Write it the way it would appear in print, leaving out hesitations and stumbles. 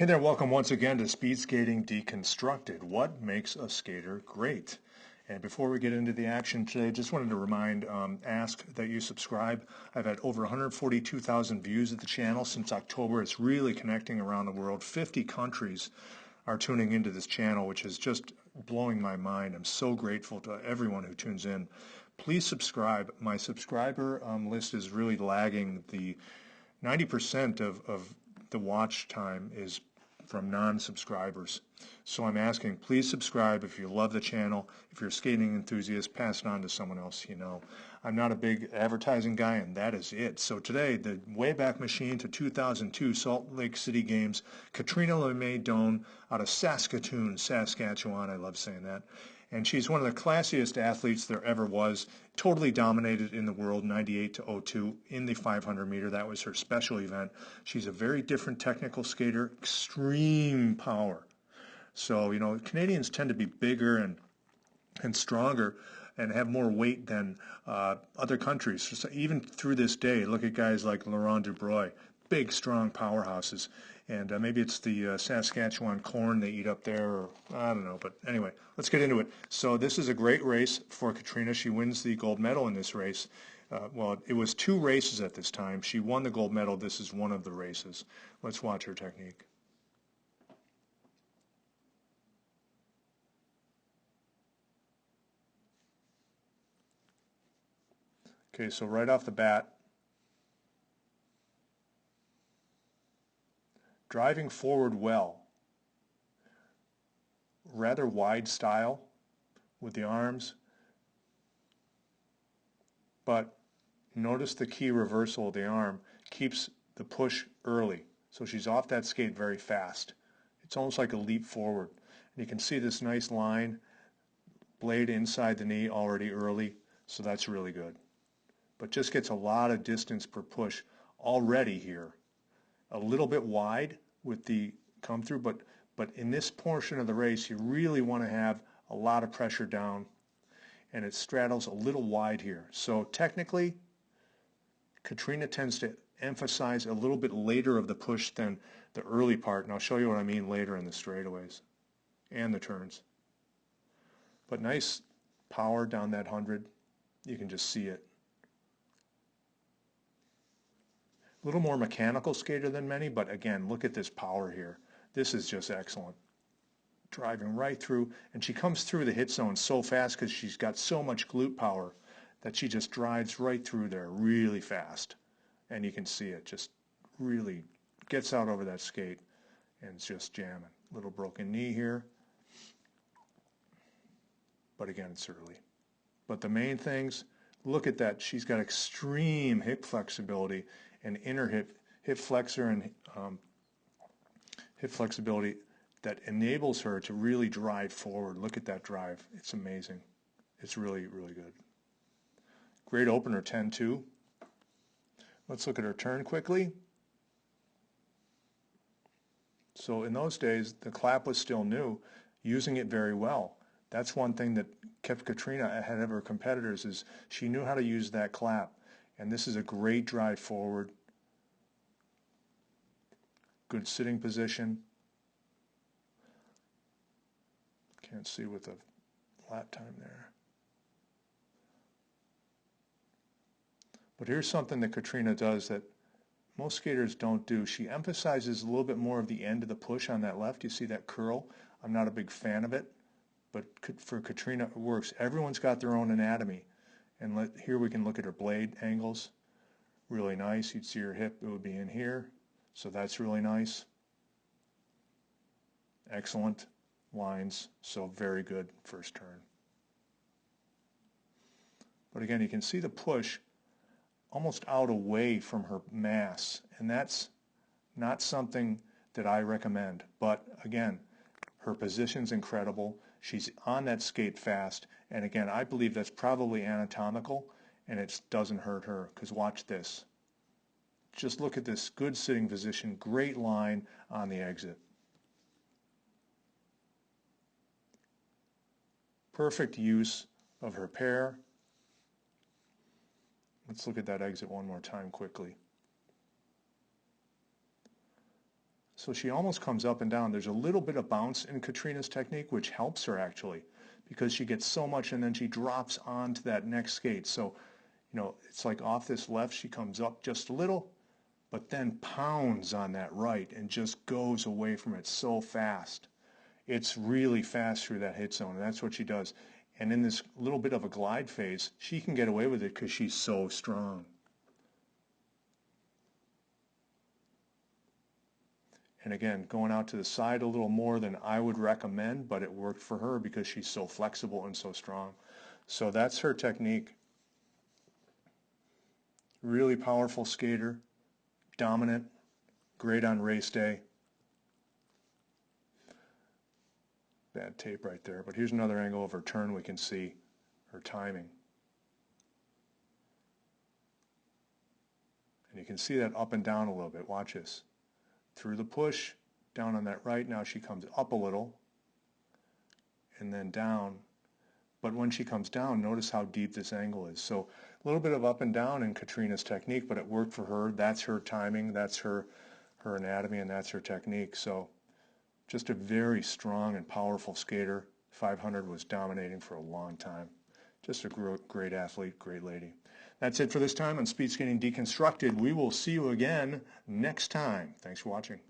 Hey there, welcome once again to Speed Skating Deconstructed. What makes a skater great? And before we get into the action today, just wanted to ask that you subscribe. I've had over 142,000 views at the channel since October. It's really connecting around the world. 50 countries are tuning into this channel, which is just blowing my mind. I'm so grateful to everyone who tunes in. Please subscribe. My subscriber list is really lagging. The 90% of the watch time is from non-subscribers. So I'm asking, please subscribe if you love the channel. If you're a skating enthusiast, pass it on to someone else you know. I'm not a big advertising guy, and that is it. So today, the Wayback Machine to 2002 Salt Lake City Games, Catriona Lemay-Dolan out of Saskatoon, Saskatchewan. I love saying that. And she's one of the classiest athletes there ever was. Totally dominated in the world, 98 to 02 in the 500 meter. That was her special event. She's a very different technical skater, extreme power. So, Canadians tend to be bigger and stronger and have more weight than other countries. So even through this day, look at guys like Laurent Dubreuil, big, strong powerhouses. And maybe it's the Saskatchewan corn they eat up there, or I don't know. But anyway, let's get into it. So this is a great race for Catriona. She wins the gold medal in this race. Well, it was 2 races at this time. She won the gold medal. This is one of the races. Let's watch her technique. Okay, so right off the bat, driving forward well, rather wide style with the arms, but notice the key reversal of the arm keeps the push early. So she's off that skate very fast. It's almost like a leap forward. And you can see this nice line, blade inside the knee already early, so that's really good. But just gets a lot of distance per push already here. A little bit wide with the come through, but in this portion of the race, you really want to have a lot of pressure down, and it straddles a little wide here. So technically, Catriona tends to emphasize a little bit later of the push than the early part, and I'll show you what I mean later in the straightaways and the turns. But nice power down that 100. You can just see it. A little more mechanical skater than many, but again, look at this power here. This is just excellent. Driving right through, and she comes through the hit zone so fast because she's got so much glute power that she just drives right through there really fast. And you can see it just really gets out over that skate and it's just jamming. Little broken knee here. But again, it's early. But the main things, look at that. She's got extreme hip flexibility and inner hip flexor and hip flexibility that enables her to really drive forward. Look at that drive. It's amazing. It's really, really good. Great opener, 10-2. Let's look at her turn quickly. So in those days, the clap was still new, using it very well. That's one thing that kept Catriona ahead of her competitors, is she knew how to use that clap. And this is a great drive forward. Good sitting position. Can't see with the lap time there. But here's something that Catriona does that most skaters don't do. She emphasizes a little bit more of the end of the push on that left. You see that curl? I'm not a big fan of it, but for Catriona it works. Everyone's got their own anatomy. And here we can look at her blade angles. Really nice. You'd see her hip, it would be in here. So that's really nice. Excellent lines. So very good first turn. But again, you can see the push almost out away from her mass. And that's not something that I recommend. But again, her position's incredible. She's on that skate fast. And again, I believe that's probably anatomical, and it doesn't hurt her, because watch this. Just look at this good sitting position, great line on the exit. Perfect use of her pair. Let's look at that exit one more time quickly. So she almost comes up and down. There's a little bit of bounce in Catriona's technique, which helps her actually, because she gets so much and then she drops onto that next skate. So, it's like off this left, she comes up just a little, but then pounds on that right and just goes away from it so fast. It's really fast through that hit zone, and that's what she does. And in this little bit of a glide phase, she can get away with it because she's so strong. And again, going out to the side a little more than I would recommend, but it worked for her because she's so flexible and so strong. So that's her technique. Really powerful skater, dominant, great on race day. Bad tape right there, but here's another angle of her turn. We can see her timing. And you can see that up and down a little bit. Watch this. Through the push, down on that right. Now she comes up a little and then down. But when she comes down, notice how deep this angle is. So a little bit of up and down in Catriona's technique, but it worked for her. That's her timing, that's her anatomy, and that's her technique. So just a very strong and powerful skater. 500 was dominating for a long time. Just a great athlete, great lady. That's it for this time on Speed Skating Deconstructed. We will see you again next time. Thanks for watching.